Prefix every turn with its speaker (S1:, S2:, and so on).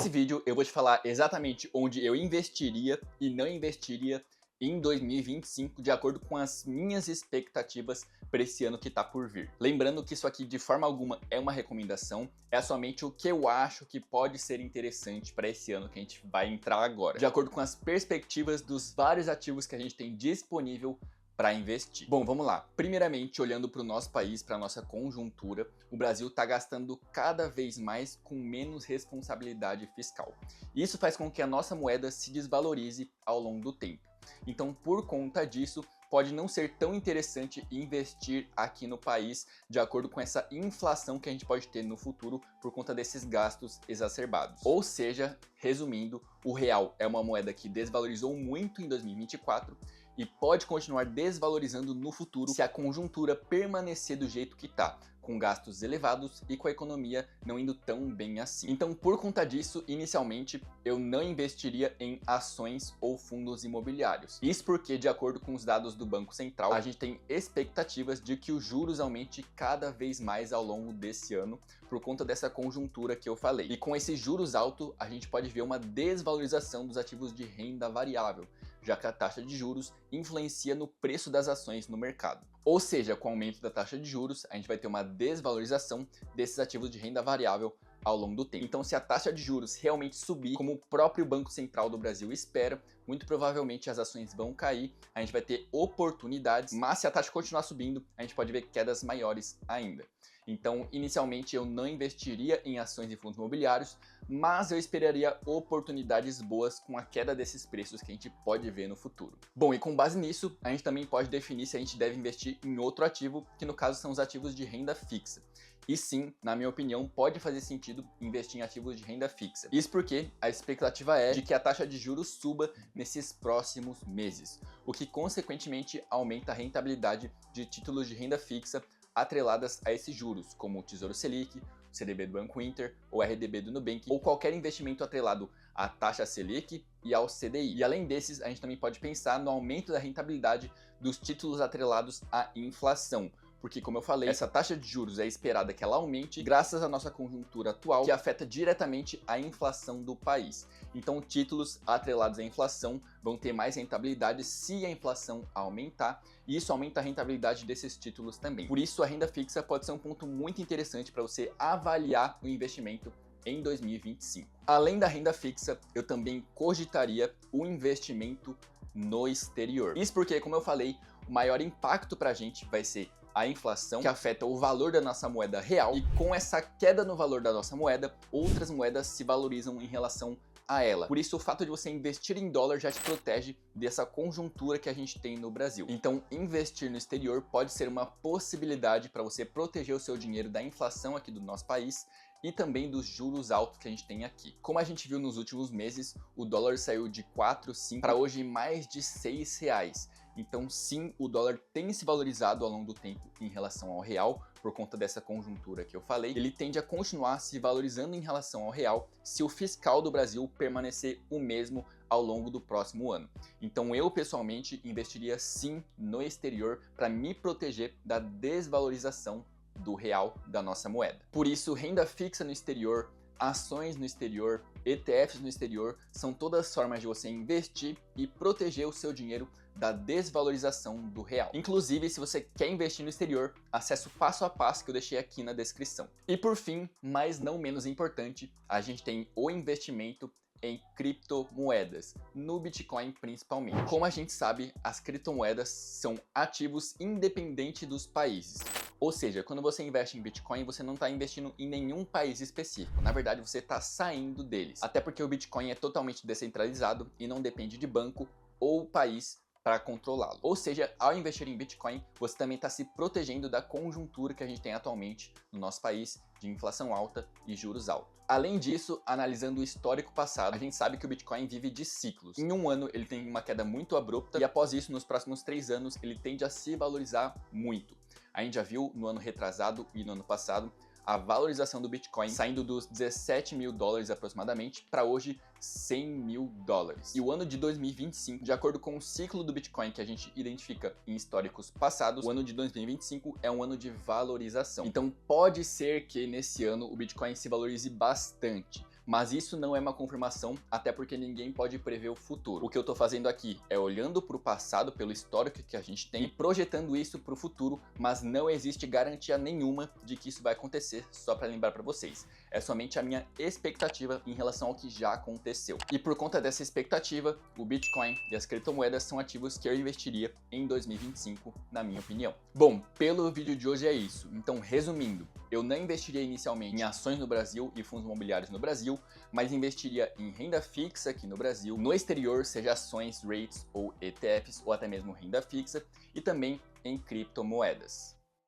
S1: Nesse vídeo eu vou te falar exatamente onde eu investiria e não investiria em 2025 de acordo com as minhas expectativas para esse ano que está por vir. Lembrando que isso aqui de forma alguma é uma recomendação, é somente o que eu acho que pode ser interessante para esse ano que a gente vai entrar agora, de acordo com as perspectivas dos vários ativos que a gente tem disponível para investir. Bom, vamos lá. Primeiramente, olhando para o nosso país, para a nossa conjuntura, o Brasil está gastando cada vez mais com menos responsabilidade fiscal. Isso faz com que a nossa moeda se desvalorize ao longo do tempo. Então, por conta disso, pode não ser tão interessante investir aqui no país de acordo com essa inflação que a gente pode ter no futuro por conta desses gastos exacerbados. Ou seja, resumindo, o real é uma moeda que desvalorizou muito em 2024 e pode continuar desvalorizando no futuro se a conjuntura permanecer do jeito que está, com gastos elevados e com a economia não indo tão bem assim. Então, por conta disso, inicialmente, eu não investiria em ações ou fundos imobiliários. Isso porque, de acordo com os dados do Banco Central, a gente tem expectativas de que os juros aumente cada vez mais ao longo desse ano, por conta dessa conjuntura que eu falei. E com esses juros altos, a gente pode ver uma desvalorização dos ativos de renda variável, já que a taxa de juros influencia no preço das ações no mercado. Ou seja, com o aumento da taxa de juros, a gente vai ter uma desvalorização desses ativos de renda variável ao longo do tempo. Então, se a taxa de juros realmente subir, como o próprio Banco Central do Brasil espera, muito provavelmente as ações vão cair, a gente vai ter oportunidades, mas se a taxa continuar subindo, a gente pode ver quedas maiores ainda. Então, inicialmente eu não investiria em ações e fundos imobiliários, mas eu esperaria oportunidades boas com a queda desses preços que a gente pode ver no futuro. Bom, e com base nisso, a gente também pode definir se a gente deve investir em outro ativo, que no caso são os ativos de renda fixa. E sim, na minha opinião, pode fazer sentido investir em ativos de renda fixa. Isso porque a expectativa é de que a taxa de juros suba nesses próximos meses, o que consequentemente aumenta a rentabilidade de títulos de renda fixa atreladas a esses juros, como o Tesouro Selic, o CDB do Banco Inter, o RDB do Nubank, ou qualquer investimento atrelado à taxa Selic e ao CDI. E além desses, a gente também pode pensar no aumento da rentabilidade dos títulos atrelados à inflação, porque, como eu falei, essa taxa de juros é esperada que ela aumente graças à nossa conjuntura atual, que afeta diretamente a inflação do país. Então, títulos atrelados à inflação vão ter mais rentabilidade se a inflação aumentar, e isso aumenta a rentabilidade desses títulos também. Por isso, a renda fixa pode ser um ponto muito interessante para você avaliar o investimento em 2025. Além da renda fixa, eu também cogitaria o investimento no exterior. Isso porque, como eu falei, o maior impacto para a gente vai ser a inflação, que afeta o valor da nossa moeda real, e com essa queda no valor da nossa moeda, outras moedas se valorizam em relação a ela. Por isso, o fato de você investir em dólar já te protege dessa conjuntura que a gente tem no Brasil. Então, investir no exterior pode ser uma possibilidade para você proteger o seu dinheiro da inflação aqui do nosso país e também dos juros altos que a gente tem aqui. Como a gente viu nos últimos meses, o dólar saiu de 4, 5 para hoje mais de R$6. Então sim, o dólar tem se valorizado ao longo do tempo em relação ao real, por conta dessa conjuntura que eu falei. Ele tende a continuar se valorizando em relação ao real se o fiscal do Brasil permanecer o mesmo ao longo do próximo ano. Então eu pessoalmente investiria sim no exterior para me proteger da desvalorização do real da nossa moeda. Por isso, renda fixa no exterior, ações no exterior, ETFs no exterior, são todas formas de você investir e proteger o seu dinheiro da desvalorização do real. Inclusive, se você quer investir no exterior, acesse o passo a passo que eu deixei aqui na descrição. E por fim, mas não menos importante, a gente tem o investimento em criptomoedas, no Bitcoin principalmente. Como a gente sabe, as criptomoedas são ativos independentes dos países. Ou seja, quando você investe em Bitcoin, você não está investindo em nenhum país específico. Na verdade, você está saindo deles. Até porque o Bitcoin é totalmente descentralizado e não depende de banco ou país para controlá-lo. Ou seja, ao investir em Bitcoin, você também está se protegendo da conjuntura que a gente tem atualmente no nosso país de inflação alta e juros altos. Além disso, analisando o histórico passado, a gente sabe que o Bitcoin vive de ciclos. Em um ano, ele tem uma queda muito abrupta e após isso, nos próximos 3 anos, ele tende a se valorizar muito. A gente já viu no ano retrasado e no ano passado a valorização do Bitcoin saindo dos 17 mil dólares aproximadamente para hoje 100 mil dólares. E o ano de 2025, de acordo com o ciclo do Bitcoin que a gente identifica em históricos passados, o ano de 2025 é um ano de valorização. Então pode ser que nesse ano o Bitcoin se valorize bastante, Mas isso não é uma confirmação, até porque ninguém pode prever o futuro. O que eu tô fazendo aqui é olhando para o passado, pelo histórico que a gente tem, e projetando isso para o futuro, mas não existe garantia nenhuma de que isso vai acontecer, só para lembrar para vocês. É somente a minha expectativa em relação ao que já aconteceu. E por conta dessa expectativa, o Bitcoin e as criptomoedas são ativos que eu investiria em 2025, na minha opinião. Bom, pelo vídeo de hoje é isso. Então, resumindo, eu não investiria inicialmente em ações no Brasil e fundos imobiliários no Brasil, mas investiria em renda fixa aqui no Brasil, no exterior, seja ações, REITs ou ETFs, ou até mesmo renda fixa, e também em criptomoedas.